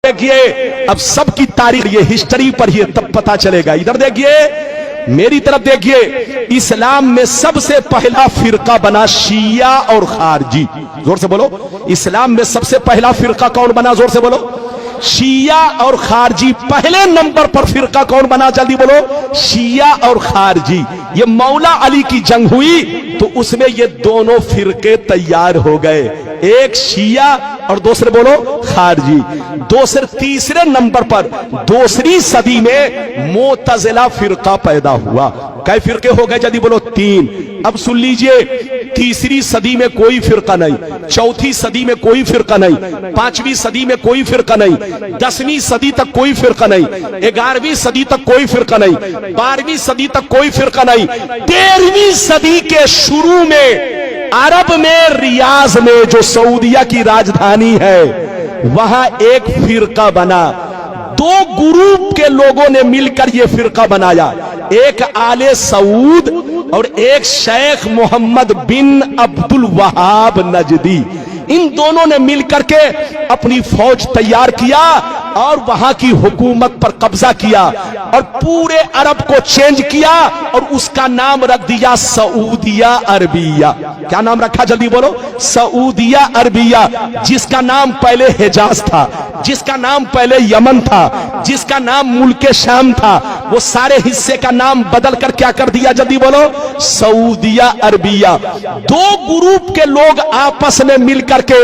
دیکھیے اب سب کی تاریخ یہ ہسٹری پر ہی تب پتا چلے گا. ادھر دیکھیے میری طرف دیکھیے, اسلام میں سب سے پہلا فرقہ بنا شیعہ اور خارجی. زور سے بولو, اسلام میں سب سے پہلا فرقہ کون بنا؟ زور سے بولو. شیعہ اور خارجی. پہلے نمبر پر فرقہ کون بنا؟ جلدی بولو. شیعہ اور خارجی. یہ مولا علی کی جنگ ہوئی تو اس میں یہ دونوں فرقے تیار ہو گئے, ایک شیعہ اور دوسرے بولو خارجی. تیسرے نمبر پر دوسری صدی میں معتزلہ فرقہ پیدا ہوا. کئی فرقے ہو گئے؟ جلدی بولو. 3. اب سن لیجئے, تیسری صدی میں کوئی فرقہ نہیں, چوتھی صدی میں کوئی فرقہ نہیں, 5ویں صدی میں کوئی فرقہ نہیں, 10ویں صدی تک کوئی فرقہ نہیں, 11ویں صدی تک کوئی فرقہ نہیں, 12ویں صدی تک کوئی فرقہ نہیں. 13ویں صدی کے شروع میں عرب میں ریاض میں جو سعودیہ کی راجدھانی ہے وہاں ایک فرقہ بنا. 2 گروپ کے لوگوں نے مل کر یہ فرقہ بنایا, ایک آل سعود اور ایک شیخ محمد بن عبد الوہاب نجدی. ان دونوں نے مل کر کے اپنی فوج تیار کیا اور وہاں کی حکومت پر قبضہ کیا اور پورے عرب کو چینج کیا اور اس کا نام رکھ دیا سعودیہ عربیہ. کیا نام رکھا؟ جلدی بولو. سعودیہ عربیہ. جس کا نام پہلے حجاز تھا, جس کا نام پہلے یمن تھا, جس کا نام ملک شام تھا, وہ سارے حصے کا نام بدل کر کیا کر دیا؟ جلدی بولو. سعودیہ عربیہ. 2 گروپ کے لوگ آپس میں مل کر کے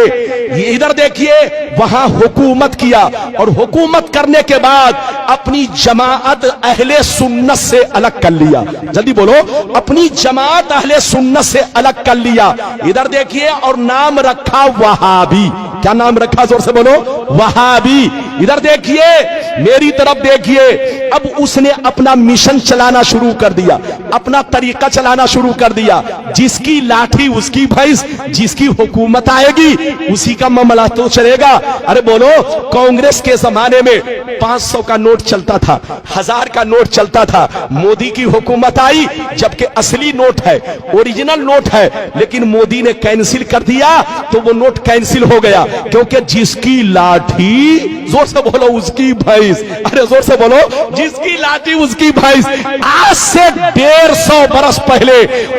ادھر دیکھیے وہاں حکومت کیا اور حکومت کرنے کے بعد اپنی جماعت اہل سنت سے الگ کر لیا. جلدی بولو. اپنی جماعت اہل سنت سے الگ کر لیا. ادھر دیکھیے اور نام رکھا وہابی. کیا نام رکھا؟ زور سے بولو. وہابی. ادھر دیکھیے میری طرف دیکھیے, اب اس نے اپنا مشن چلانا شروع کر دیا, اپنا طریقہ چلانا شروع کر دیا. جس کی لاٹھی اس کی بھینس, جس کی حکومت آئے گی اسی کا معاملہ تو چلے گا. ارے بولو, کانگریس کے زمانے میں 500 کا نوٹ چلتا تھا, 1000 کا نوٹ چلتا تھا. مودی کی حکومت آئی, جبکہ اصلی نوٹ ہے, اوریجنل نوٹ ہے, لیکن مودی نے کینسل کر دیا تو وہ نوٹ کینسل ہو گیا, کیونکہ جس کی لاٹھی, زور سے بولو, اس کی بھینس. ارے زور سے بولو, جس کی لاٹھی اس کی بھینس. آج سے 150 برس پہلے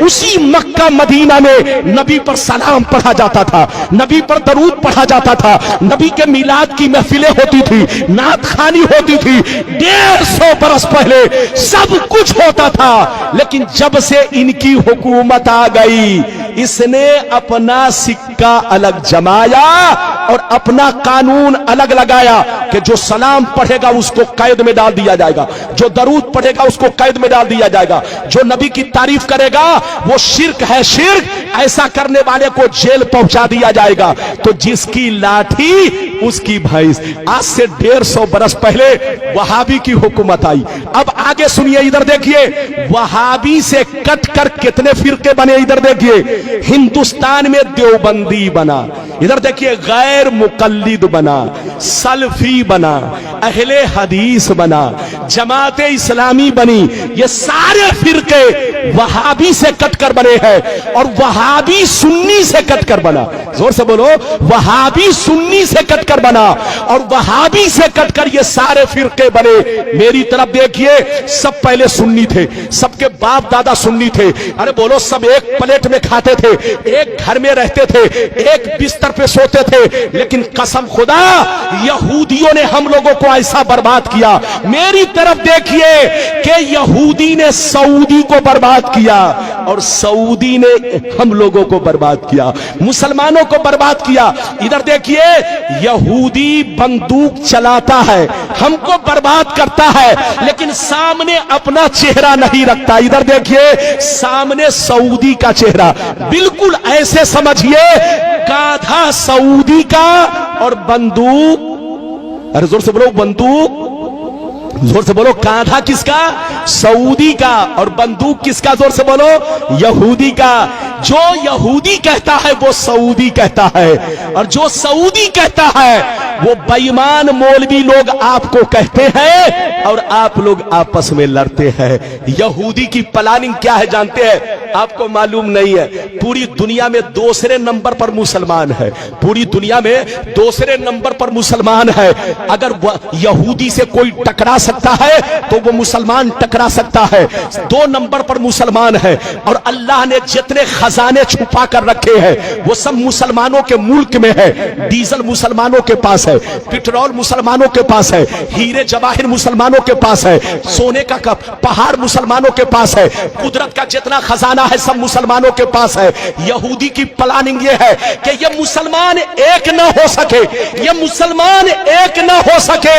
اسی مکہ مدینہ میں نبی پر سلام پڑھا جاتا تھا, نبی پر درود پڑھا جاتا تھا, نبی کے میلاد کی محفلیں ہوتی تھی, نعت خوانی ہوتی تھی. 150 برس پہلے سب کچھ ہوتا تھا, لیکن جب سے ان کی حکومت آ گئی اس نے اپنا سکہ الگ جمایا اور اپنا قانون الگ لگایا کہ جو سلام پڑھے گا اس کو قید میں ڈال دیا جائے گا, جو درود پڑھے گا اس کو قید میں ڈال دیا جائے گا, جو نبی کی تعریف کرے گا وہ شرک ہے شرک, ایسا کرنے والے کو جیل پہنچا دیا جائے گا. تو جس کی لاٹھی اس کی بھینس. آج سے 150 برس پہلے وہابی کی حکومت آئی. اب آگے سنیے, ادھر دیکھیے وہابی سے کٹ کر کتنے فرقے بنے. ادھر دیکھیے ہندوستان میں دیوبندی بنا, ادھر دیکھیے غیر مقلد بنا, سلفی بنا, اہل حدیث بنا, جماعت اسلامی بنی. یہ سارے فرقے وہابی سے کٹ کر بنے ہیں اور وہابی سنی سے کٹ کر بنا. زور سے بولو. وہابی سنی سے کٹ کر بنا اور وہابی سے کٹ کر یہ سارے فرقے بنے. میری طرف دیکھیے, سب پہلے سنی تھے, سب کے باپ دادا سنی تھے. ارے بولو, سب ایک پلیٹ میں کھاتے تھے, ایک گھر میں رہتے تھے, ایک بستر پہ سوتے تھے. لیکن قسم خدا یہودیوں نے ہم لوگوں کو ایسا برباد کیا. میری طرف دیکھیے کہ یہودی نے سعودی کو برباد کیا اور سعودی نے ہم لوگوں کو برباد کیا, مسلمانوں کو برباد کیا. ادھر دیکھیے یہودی بندوق چلاتا ہے, ہم کو برباد کرتا ہے, لیکن سامنے اپنا چہرہ نہیں رکھتا. ادھر دیکھیے سامنے سعودی کا چہرہ, بالکل ایسے سمجھیے گادھا سعودی کا اور بندوق, ارے زور سے بولو, بندوق, زور سے بولو, کاندھا کس کا؟ سعودی کا, اور بندوق کس کا؟ زور سے بولو, یہودی کا. جو یہودی کہتا ہے وہ سعودی کہتا ہے, اور جو سعودی کہتا ہے وہ बेईमान मौलवी लोग आपको कहते हैं और आप लोग आपस में लड़ते हैं। यहूदी की प्लानिंग क्या है जानते हैं? आपको मालूम नहीं है। पूरी दुनिया में दूसरे नंबर पर मुसलमान है, पूरी दुनिया में दूसरे नंबर पर मुसलमान है। अगर यहूदी से कोई टकरा सकता है तो वो मुसलमान टकरा सकता है। 2 नंबर पर मुसलमान है और अल्लाह ने जितने खजाने छुपा कर रखे हैं वो सब मुसलमानों के मुल्क में है। डीजल मुसलमानों के पास है, पेट्रोल मुसलमानों के पास है, हीरे जवाहिर मुसलमानों के पास है, सोने का पहाड़ मुसलमानों के पास है, कुदरत का जितना खजाना है सब मुसलमानों के पास है। यहूदी की प्लानिंग ये है कि ये मुसलमान एक न हो सके, ये मुसलमान एक न हो सके,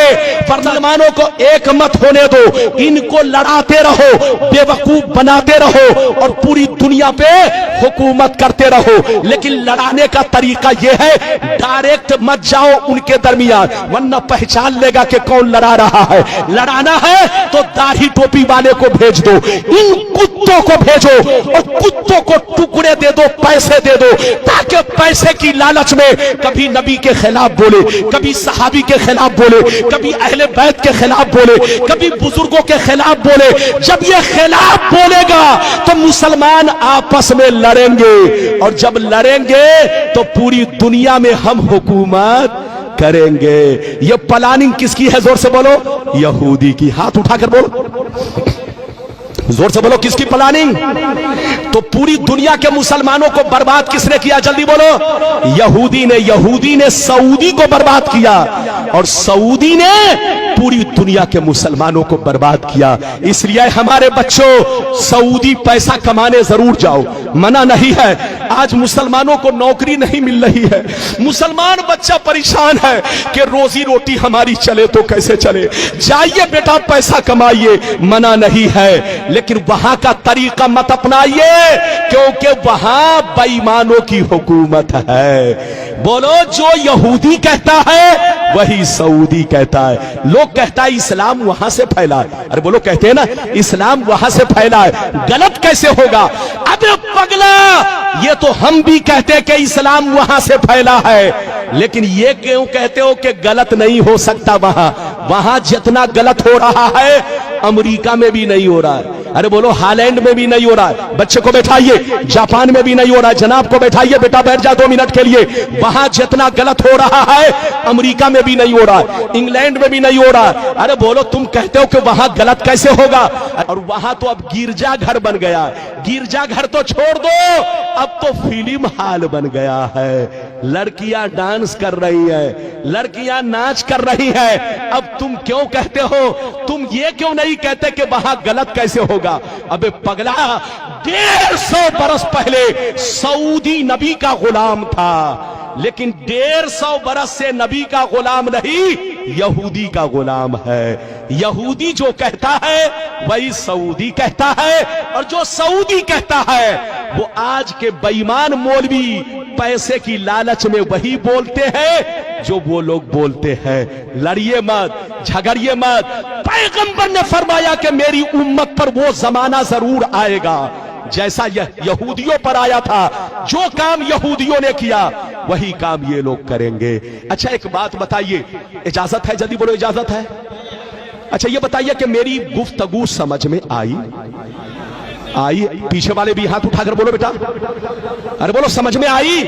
मुसलमानों को एक मत होने दो, इनको लड़ाते रहो, बेवकूफ बनाते रहो और पूरी दुनिया पे हुकूमत करते रहो। लेकिन लड़ाने का तरीका यह है, डायरेक्ट मत जाओ उनके दरमियान, वरना पहचान लेगा कि कौन लड़ा रहा है। लड़ाना है तो दाढ़ी टोपी वाले को भेज दो, इन कुत्तों को भेजो और कुत्तों को टुकड़े दे दो, पैसे दे दो, ताकि पैसे की लालच में कभी नबी के खिलाफ बोले, कभी सहाबी के खिलाफ बोले, कभी अहले बैत के खिलाफ बोले, कभी बुजुर्गों के खिलाफ बोले। जब ये खिलाफ बोलेगा तो मुसलमान आपस में लड़ेंगे और जब लड़ेंगे तो पूरी दुनिया में हम हुकूमत करेंगे। ये प्लानिंग किसकी है? जोर से बोलो, यहूदी की। हाथ उठाकर बोलो, जोर से बोलो, किसकी प्लानिंग? तो पूरी दुनिया के मुसलमानों को बर्बाद किसने किया? जल्दी बोलो, यहूदी ने। यहूदी ने सऊदी को बर्बाद किया और सऊदी ने पूरी दुनिया के मुसलमानों को बर्बाद किया। इसलिए हमारे बच्चों, सऊदी पैसा कमाने जरूर जाओ, मना नहीं है। आज मुसलमानों को नौकरी नहीं मिल रही है, मुसलमान बच्चा परेशान है कि रोजी रोटी हमारी चले तो कैसे चले। जाइए बेटा, पैसा कमाइए, मना नहीं है, लेकिन वहां का तरीका मत अपनाइए क्योंकि वहां बेईमानों की हुकूमत है। बोलो, जो यहूदी कहता है वही सऊदी कहता है। लोग कहता है इस्लाम वहां से फैला है। अरे बोलो, कहते हैं ना इस्लाम वहां से फैला है, गलत कैसे होगा? अबे पगला, ये तो हम भी कहते हैं कि इस्लाम वहां से फैला है, लेकिन ये क्यों कहते हो कि गलत नहीं हो सकता? वहां जितना गलत हो रहा है अमेरिका में भी नहीं हो रहा है। अरे बोलो, हालैंड में भी नहीं हो रहा है। बच्चे को बैठाइए, जापान में भी नहीं हो रहा है। जनाब को बैठाइए, बेटा बैठ जा 2 मिनट के लिए। वहां जितना गलत हो रहा है अमेरिका में भी नहीं हो रहा है, इंग्लैंड में भी नहीं हो रहा है। अरे बोलो, तुम कहते हो कि वहां गलत कैसे होगा? और वहां तो अब गिरजा घर बन गया। गिरजा घर तो छोड़ दो, अब तो फिल्म हाल बन गया है। लड़कियां डांस कर रही है, लड़कियां नाच कर रही है। अब तुम क्यों कहते हो? तुम ये क्यों नहीं कहते कि वहां गलत कैसे होगा? अबे पगला, 150 बरस पहले सऊदी नबी का गुलाम था, लेकिन 150 बरस से नबी का गुलाम नहीं, यहूदी का गुलाम है। यहूदी जो कहता है वही सऊदी कहता है, और जो सऊदी कहता है वो आज के बेईमान मौलवी पैसे की लालच में वही बोलते हैं जो वो लोग बोलते हैं। लड़िए मत, झगड़िए मत। पैगंबर ने फरमाया कि मेरी उम्मत पर वो जमाना जरूर आएगा जैसा यहूदियों पर आया था। जो काम यहूदियों ने किया वही काम ये लोग करेंगे। अच्छा, एक बात बताइए, इजाजत है? जल्दी बोलो, इजाजत है? अच्छा, ये बताइए कि मेरी गुफ्तगू समझ में आई? पीछे वाले भी हाथ उठाकर बोलो बेटा। अरे बोलो, समझ में आई?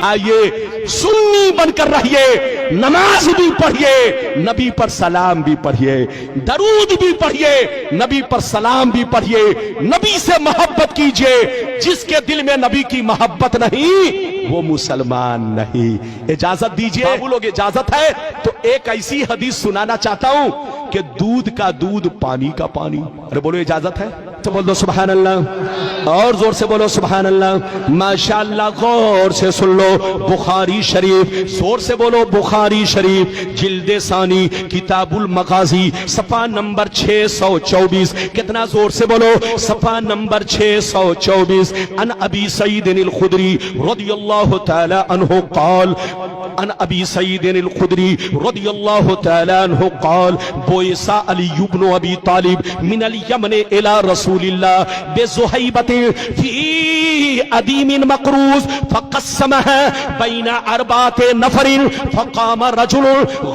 आइए, सुन्नी बनकर रहिए, नमाज भी पढ़िए, नबी पर सलाम भी पढ़िए, दरूद भी पढ़िए, नबी पर सलाम भी पढ़िए, नबी से मोहब्बत कीजिए। जिसके दिल में नबी की मोहब्बत नहीं वो मुसलमान नहीं। इजाजत दीजिए बाबू लोग, इजाजत है तो एक ऐसी हदीस सुनाना चाहता हूं कि दूध का दूध, पानी का पानी। अरे बोलो, इजाजत है तो बोल दो सुभान अल्लाह, और जोर से बोलो सुभान अल्लाह, माशाअल्लाह। गौर से सुन लो, बुखारी शरीफ, जोर से बोलो बुखारी शरीफ, जिल्दे सानी, किताबुल मगाजी, सफा नंबर 624। कितना? जोर से बोलो, सफा नंबर 624। अन अबी सईद अल खुदरी रदियल्लाहु तआला अन्हु क़ाल, अन अबी सईद अल खुदरी रदियल्लाहु तआला अन्हु क़ाल, बोयसा अली इब्न अबी तालिब मिन अल यमन इला रसूलिल्लाह बेज़ुहैबत फी अदीम मकरूज फक़स्समहा बैन अरबात नफरिन फक़ाम रजुल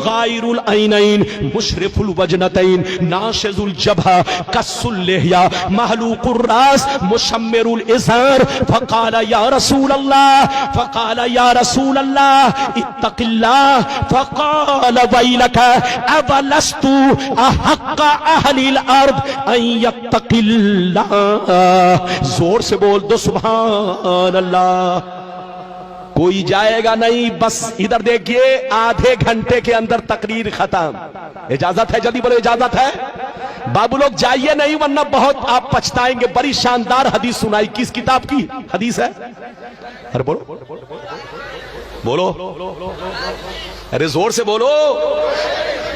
गायरुल ऐनैन मुशरिफुल वजनतैन नाशिजुल जबहा कस्सुल लिहया महलूकुर रास मुशम्मिरुल इज़ार फक़ाल या रसूल अल्लाह इत्तक़िल्लाह फक़ाल वैलक अवलस्तु अहक़्क़ अहलिल अर्द अन यत्तक़िल्लाह। जोर से बोल दो सुभान अल्लाह। कोई जाएगा नहीं, बस इधर देखिए, आधे घंटे के अंदर तकरीर खत्म। इजाजत है? जल्दी बोलो इजाजत है। बाबू लोग जाइए नहीं, वरना बहुत आप पछताएंगे। बड़ी शानदार हदीस सुनाई। किस किताब की हदीस है? अरे बोलो बोलो, अरे जोर से बोलो।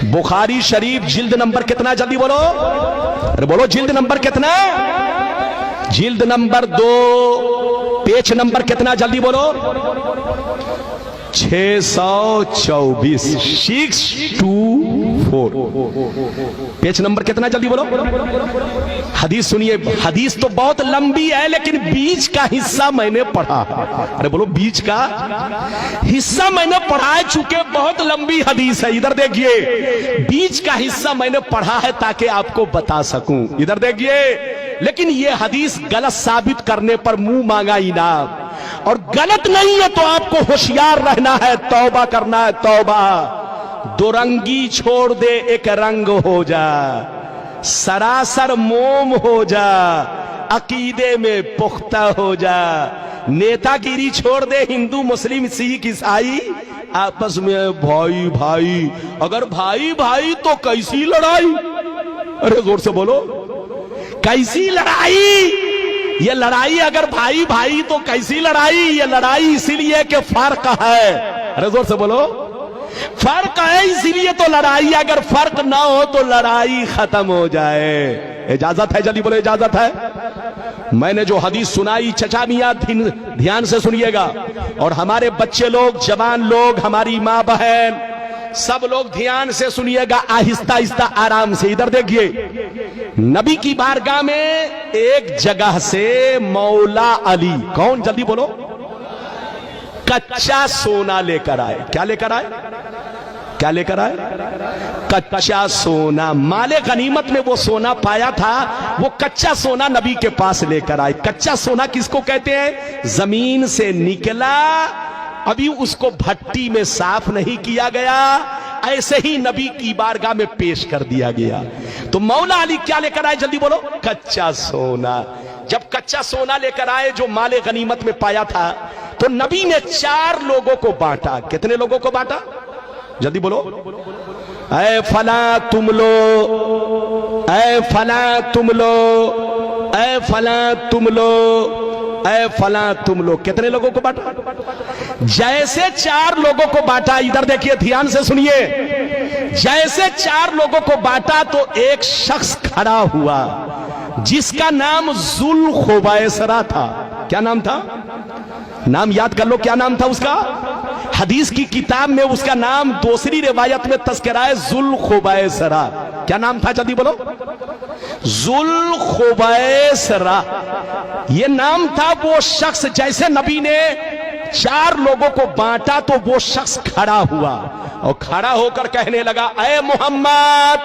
बुखारी शरीफ जिल्द नंबर कितना? जल्दी बोलो। अरे बोलो, जिल्द नंबर कितना? जिल्द नंबर 2, पेज नंबर कितना? जल्दी बोलो। 624, 624, पेज नंबर कितना? जल्दी बोलो। हदीस सुनिए। हदीस तो बहुत लंबी है, लेकिन बीच का हिस्सा मैंने पढ़ा। अरे बोलो, बीच का हिस्सा मैंने पढ़ा है, चूंकि बहुत लंबी हदीस है। इधर देखिए, बीच का हिस्सा मैंने पढ़ा है ताकि आपको बता सकूं। इधर देखिए, लेकिन यह हदीस गलत साबित करने पर मुंह मांगा इनाम, और गलत नहीं है तो आपको होशियार रहना है, तौबा करना है, तौबा। दो रंगी छोड़ दे, एक रंग हो जा, सरासर मोम हो जा, अकीदे में पुख्ता हो जा। नेतागिरी छोड़ दे, हिंदू मुस्लिम सिख ईसाई आपस में भाई भाई। अगर भाई भाई तो कैसी लड़ाई? अरे जोर से बोलो, कैसी लड़ाई? ये लड़ाई अगर भाई भाई तो कैसी लड़ाई? ये लड़ाई इसीलिए कि फर्क है। अरे जोर से बोलो, फर्क है इसीलिए तो लड़ाई। अगर फर्क ना हो तो लड़ाई खत्म हो जाए। इजाजत है? जल्दी बोलो इजाजत है। मैंने जो हदीस सुनाई, चचा मियां ध्यान से सुनिएगा, और हमारे बच्चे लोग, जवान लोग, हमारी माँ बहन, सब लोग ध्यान से सुनिएगा, आहिस्ता आहिस्ता आराम से। इधर देखिए, नबी की बारगाह में एक जगह से मौला अली, कौन? जल्दी बोलो, कच्चा सोना लेकर आए। क्या लेकर आए? क्या लेकर आए? कच्चा सोना। माले गनीमत में वो सोना पाया था, वो कच्चा सोना नबी के पास लेकर आए। कच्चा सोना किसको कहते हैं? जमीन से निकला, अभी उसको भट्टी में साफ नहीं किया गया, ऐसे ही नबी की बारगाह में पेश कर दिया गया। तो मौला अली क्या लेकर आए? जल्दी बोलो, कच्चा सोना। जब कच्चा सोना लेकर आए जो माले गनीमत में पाया था, तो नबी ने 4 लोगों को बांटा। कितने लोगों को बांटा? जल्दी बोलो। ऐ फला तुम लो, ऐ फला तुम लो, ऐ फला तुम लो, ऐ फला तुम लो। कितने लोगों को बांटा? जैसे 4 लोगों को बांटा, इधर देखिए, ध्यान से सुनिए, जैसे 4 लोगों को बांटा तो एक शख्स खड़ा हुआ जिसका नाम जुल खुबैसरा था। क्या नाम था? नाम याद कर लो, क्या नाम था उसका? हदीस की किताब में उसका नाम दूसरी रिवायत में तस्करा है, जुल खुबैसरा। क्या नाम था? जल्दी बोलो। जुल खुबैसरा ये नाम था। वो शख्स, जैसे नबी ने 4 लोगों को बांटा तो वो शख्स खड़ा हुआ और खड़ा होकर कहने लगा, ऐ मोहम्मद,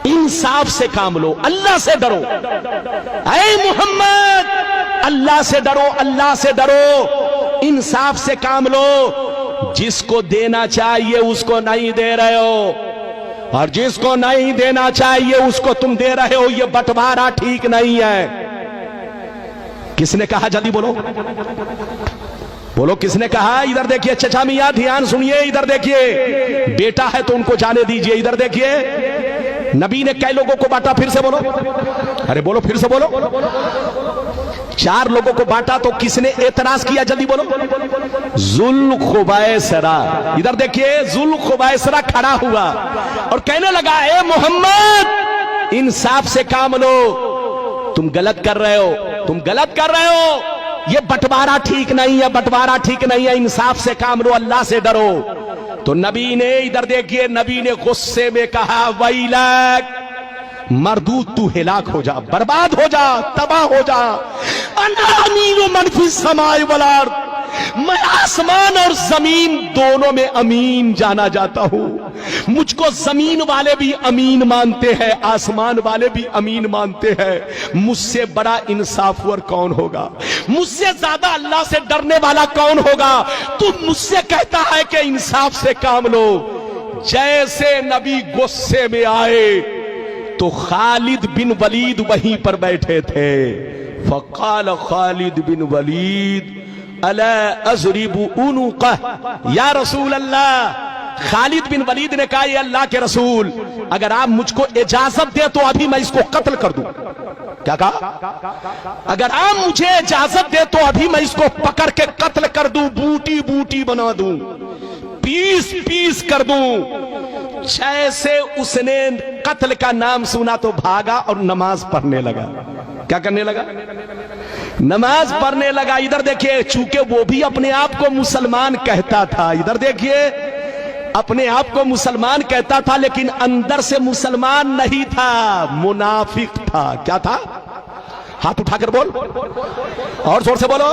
इंसाफ से काम लो, अल्लाह से डरो। ऐ मोहम्मद, अल्लाह से डरो, अल्लाह से डरो, इंसाफ से काम लो। जिसको देना चाहिए उसको नहीं दे रहे हो, और जिसको नहीं देना चाहिए उसको तुम दे रहे हो। ये बंटवारा ठीक नहीं है। किसने कहा? जल्दी बोलो, बोलो किसने कहा? इधर देखिए चचा मियां, ध्यान सुनिए। इधर देखिए, बेटा है तो उनको जाने दीजिए। इधर देखिए, नबी ने कई लोगों को बांटा? फिर से बोलो, अरे बोलो, फिर से बोलो। 4 लोगों को बांटा तो किसने एतराज किया? जल्दी बोलो। जुल खुबैसरा। इधर देखिए, जुल खुबैसरा खड़ा हुआ और कहने लगा, ए मोहम्मद, इंसाफ से काम लो, तुम गलत कर रहे हो, तुम गलत कर रहे हो। ये बंटवारा ठीक नहीं है, बंटवारा ठीक नहीं है, इंसाफ से काम लो, अल्लाह से डरो। तो नबी ने, इधर देखिए, नबी ने गुस्से में कहा, वैलक, मरदूद तू हिलाक हो जा, बर्बाद हो जा, तबाह हो जा। अना अमीनु मन फिस समाए वल अर्द, मैं आसमान और जमीन दोनों में अमीन जाना जाता हूं। मुझको जमीन वाले भी अमीन मानते हैं, आसमान वाले भी अमीन मानते हैं। मुझसे बड़ा इंसाफवर कौन होगा? मुझसे ज्यादा अल्लाह से डरने वाला कौन होगा? तू मुझसे कहता है कि इंसाफ से काम लो। जैसे नबी गुस्से में आए तो खालिद बिन वलीद वहीं पर बैठे थे। फकाल खालिद बिन वलीद अला अज़रिबु उनुक़ह या रसूल अल्लाह। खालिद बिन वलीद ने कहा, ये अल्लाह के रसूल, अगर आप मुझको इजाजत दे तो अभी मैं इसको कत्ल कर दूं। क्या कहा? अगर आप मुझे इजाजत दे तो अभी मैं इसको पकड़ के कत्ल कर दूं, बूटी बूटी बना दूं, पीस पीस कर दूं। जैसे उसने कत्ल का नाम सुना तो भागा और नमाज पढ़ने लगा। क्या करने लगा? नमाज पढ़ने लगा। इधर देखिए, चूंकि वो भी अपने आप को मुसलमान कहता था, इधर देखिए, अपने आप को मुसलमान कहता था लेकिन अंदर से मुसलमान नहीं था, मुनाफिक था। क्या था? हाथ उठाकर बोल, और जोर से बोलो।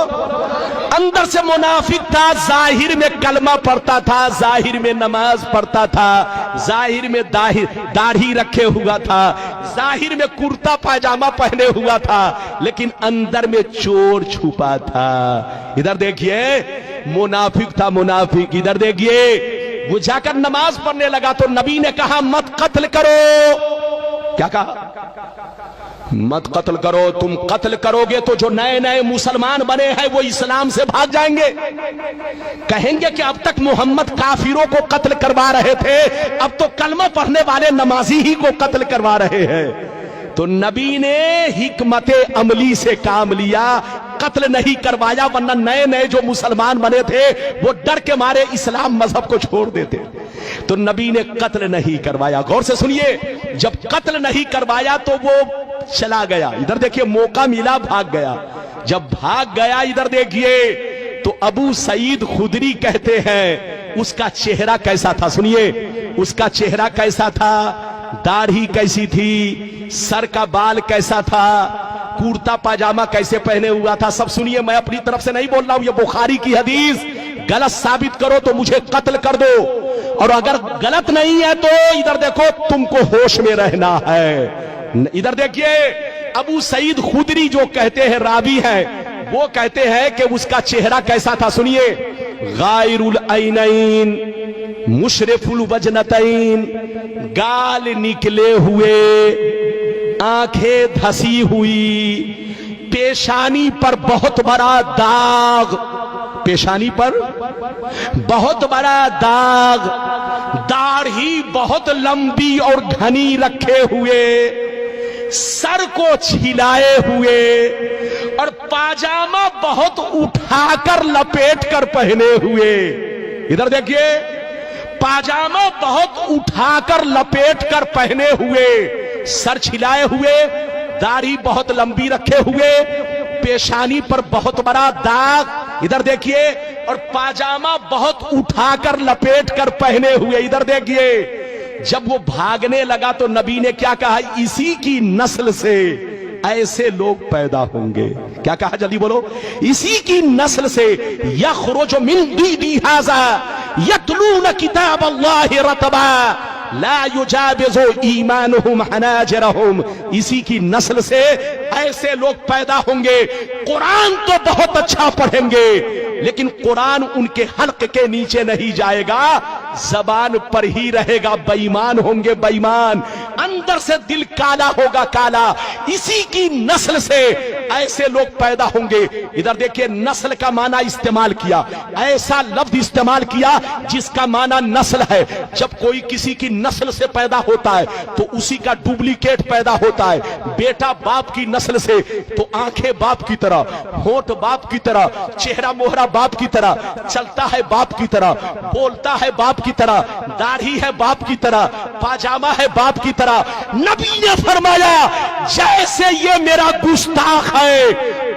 अंदर से मुनाफिक था, जाहिर में कलमा पढ़ता था, जाहिर में नमाज पढ़ता था, जाहिर में दाढ़ी रखे हुआ था, जाहिर में कुर्ता पायजामा पहने हुआ था, लेकिन अंदर में चोर छुपा था। इधर देखिए, मुनाफिक था, मुनाफिक। इधर देखिए, वो जाकर नमाज पढ़ने लगा तो नबी ने कहा, मत कत्ल करो। क्या कहा? मत कत्ल करो। तुम कत्ल करोगे तो जो नए नए मुसलमान बने हैं वो इस्लाम से भाग जाएंगे, कहेंगे कि अब तक मोहम्मद काफिरों को कत्ल करवा रहे थे, अब तो कलमा पढ़ने वाले नमाजी ही को कत्ल करवा रहे हैं। तो नबी ने हिकमते अमली से काम लिया, कत्ल नहीं करवाया, वरना नए नए जो मुसलमान बने थे वो डर के मारे इस्लाम मजहब को छोड़ देते। तो नबी ने कत्ल नहीं करवाया। गौर से सुनिए, जब कत्ल नहीं करवाया तो वो चला गया। इधर देखिए, मौका मिला, भाग गया। जब भाग गया, इधर देखिए, तो अबू सईद खुदरी कहते हैं उसका चेहरा कैसा था। सुनिए, उसका चेहरा कैसा था, दाढ़ी कैसी थी, सर का बाल कैसा था, कुर्ता पाजामा कैसे पहने हुआ था, सब सुनिए। मैं अपनी तरफ से नहीं बोल रहा हूं, ये बुखारी की हदीस। गलत साबित करो तो मुझे कत्ल कर दो, और अगर गलत नहीं है तो इधर देखो, तुमको होश में रहना है। इधर देखिए, अबू सईद खुदरी जो कहते हैं, रावी हैं, वो कहते हैं कि उसका चेहरा कैसा था। सुनिए, गायरुल ऐनैन मुशरिफुल वजनतैन, गाल निकले हुए, आंखें धसी हुई, पेशानी पर बहुत बड़ा दाग, पेशानी पर बहुत बड़ा दाग, दाढ़ी बहुत लंबी और घनी रखे हुए, सर को छिलाए हुए, और पाजामा बहुत उठाकर लपेट कर पहने हुए। इधर देखिए, पाजामा बहुत उठाकर लपेट कर पहने हुए, सर छिलाए हुए, दाढ़ी बहुत लंबी रखे हुए, पेशानी पर बहुत बड़ा दाग। इधर देखिए, और पाजामा बहुत उठाकर लपेट कर पहने हुए। इधर देखिए, जब वो भागने लगा तो नबी ने क्या कहा, इसी की नस्ल से ऐसे लोग पैदा होंगे। क्या कहा, जल्दी बोलो। इसी की नस्ल से यखरुजु मिन दीदी हाज़ा यतलून किताब अल्लाह रतबा ला युजाबिज़ु ईमानुहुम हनाजिरहुम। इसी की नस्ल से ऐसे लोग पैदा होंगे, कुरान तो बहुत अच्छा पढ़ेंगे लेकिन कुरान उनके हल्क के नीचे नहीं जाएगा, जबान पर ही रहेगा। बेईमान होंगे, बेईमान, अंदर से दिल काला होगा, काला। इसी की नस्ल से ऐसे लोग पैदा होंगे। इधर देखिए, नस्ल का माना इस्तेमाल किया, ऐसा लफ्ज इस्तेमाल किया जिसका माना नस्ल है। जब कोई किसी की नस्ल से पैदा होता है तो उसी का डुप्लीकेट पैदा होता है। बेटा बाप की नस्ल से तो आंखें बाप की तरह, होंठ बाप की तरह, चेहरा मोहरा बाप की तरह, चलता है बाप की तरह, बोलता है बाप की तरह, दाढ़ी है बाप की तरह, पाजामा है बाप की तरह। नबी ने फरमाया, जैसे ये मेरा गुस्ताख है,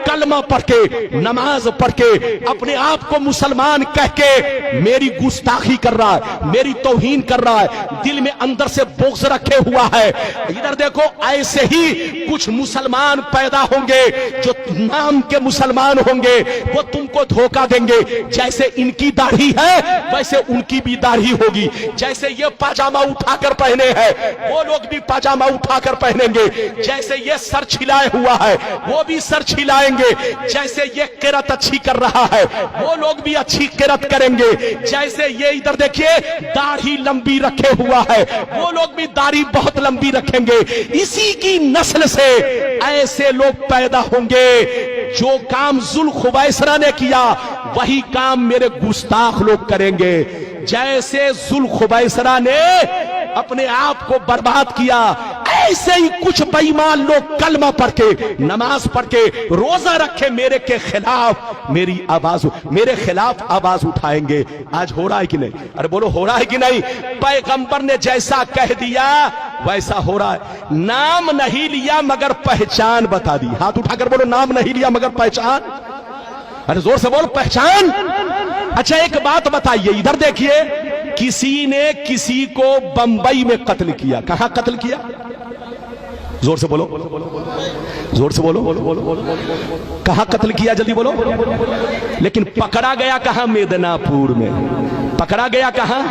कलमा पढ़ के, नमाज पढ़ के, अपने आप को मुसलमान कह के मेरी गुस्ताखी कर रहा है, मेरी तौहीन कर रहा है, दिल में अंदर से बुग़्ज़ रखे हुआ है। इधर देखो, ऐसे ही कुछ मुसलमान पैदा होंगे जो नाम के मुसलमान होंगे, वो तुमको धोखा देंगे। जैसे इनकी दाढ़ी है वैसे उनकी भी दाढ़ी होगी, जैसे ये पाजामा उठाकर पहने हैं वो लोग भी पाजामा उठाकर पहनेंगे, जैसे ये सर छिलाए हुआ है वो भी सर छिलाएंगे, जैसे ये किरत अच्छी कर रहा है वो लोग भी अच्छी किरत करेंगे, जैसे ये इधर देखिए दाढ़ी लंबी रखे हुआ है वो लोग भी दाढ़ी बहुत लंबी रखेंगे। इसी की नस्ल से ऐसे लोग पैदा होंगे। जो काम जुल खुवैसरा ने किया वही काम मेरे गुस्ताख लोग करेंगे। जैसे जुल खुवैसरा ने अपने आप को बर्बाद किया, ऐसे ही कुछ बेईमान लोग कलमा पढ़ के, नमाज पढ़ के, रोजा रखे मेरे के खिलाफ मेरी आवाज, मेरे खिलाफ आवाज उठाएंगे। आज हो रहा है कि नहीं? अरे बोलो, हो रहा है कि नहीं? पैगंबर ने जैसा कह दिया वैसा हो रहा है। नाम नहीं लिया मगर पहचान बता दी। हाथ उठाकर बोलो, नाम नहीं लिया मगर पहचान। अरे जोर से बोलो, पहचान। अच्छा एक बात बताइए, इधर देखिए, किसी ने किसी को बंबई में कत्ल किया। कहां कत्ल किया? जोर से बोलो, जोर से बोलो, कहां कत्ल किया? जल्दी बोलो। लेकिन पकड़ा गया कहां? मेदनापुर में। पकड़ा गया कहां?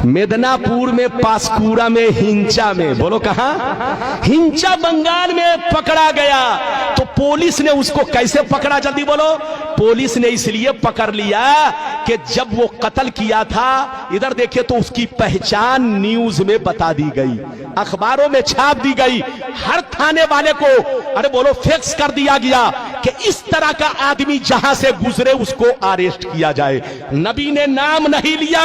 मेदनापुर में, पासकुरा में, हिंचा में। बोलो कहां? हिंचा बंगाल में पकड़ा गया। तो पुलिस ने उसको कैसे पकड़ा? जल्दी बोलो। पुलिस ने इसलिए पकड़ लिया कि जब वो कत्ल किया था, इधर देखिए, तो उसकी पहचान न्यूज में बता दी गई, अखबारों में छाप दी गई, हर थाने वाले को, अरे बोलो, फिक्स कर दिया गया कि इस तरह का आदमी जहां से गुजरे उसको अरेस्ट किया जाए। नबी ने नाम नहीं लिया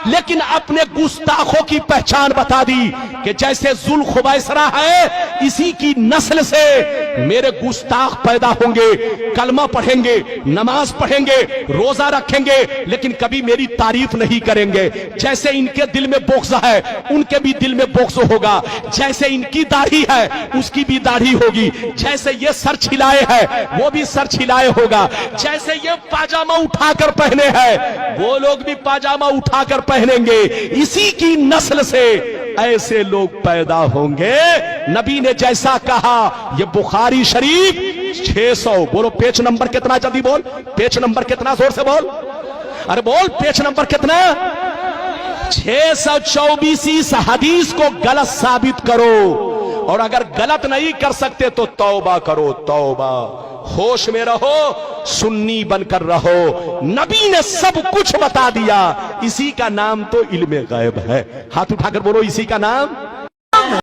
लेकिन अपने गुस्ताखों की पहचान बता दी कि जैसे जुल खुवैसरा है इसी की नस्ल से मेरे गुस्ताख पैदा होंगे, कलमा पढ़ेंगे, नमाज पढ़ेंगे, रोजा रखेंगे, लेकिन कभी मेरी तारीफ नहीं करेंगे। जैसे इनके दिल में बुग़्ज़ है उनके भी दिल में बुग़्ज़ होगा, जैसे इनकी दाढ़ी है उसकी भी दाढ़ी होगी, जैसे ये सर छिलाए है वो भी सर छिलाए होगा, जैसे ये पाजामा उठाकर पहने हैं वो लोग भी पाजामा उठाकर पहनेंगे। इसी की नस्ल से ऐसे लोग पैदा होंगे। नबी ने जैसा कहा, ये बुखारी शरीफ 600, बोलो पेज नंबर कितना? जल्दी बोल, पेज नंबर कितना? जोर से बोल, अरे बोल, पेज नंबर कितना? 624। इस हदीस को गलत साबित करो, और अगर गलत नहीं कर सकते तो तौबा करो, तौबा। होश में रहो, सुन्नी बनकर रहो। नबी ने सब कुछ बता दिया। इसी का नाम तो इल्मे गैब है। हाथ उठाकर बोलो, इसी का नाम